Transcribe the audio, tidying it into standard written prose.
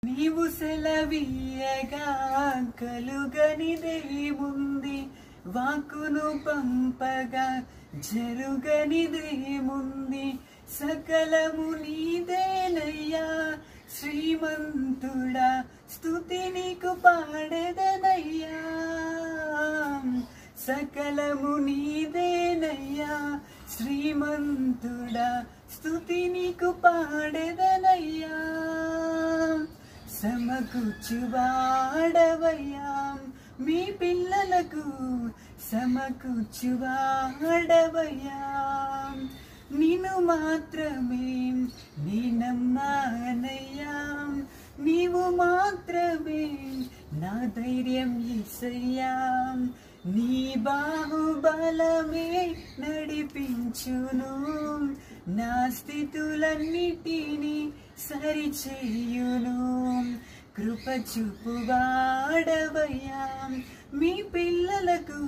నీవు సెలవీయగా కలుగనిదేముంది, వాక్కును పంపగా జరుగనిదేముంది. సకలము నీదేనయ్యా శ్రీమంతుడా, స్తుతి నీకు పాడెదనయ్యా. సకలము నీదేనయ్యా శ్రీమంతుడా, స్తుతి నీకు పాడెదనయ్యా. సమకూర్చువాడవయ్యా మీ పిల్లలకు, సమకూర్చువాడవయ్యా. నిన్ను మాత్రమే నీ నమ్మానయ్యా, నీవు మాత్రమే నా ధైర్యం యేసయ్యా. నీ బాహుబలమే నడిపించును, నా స్థితులన్నిటినీ సరిచేయును. కృప చూపువాడవయ్యా మీ పిల్లలకు.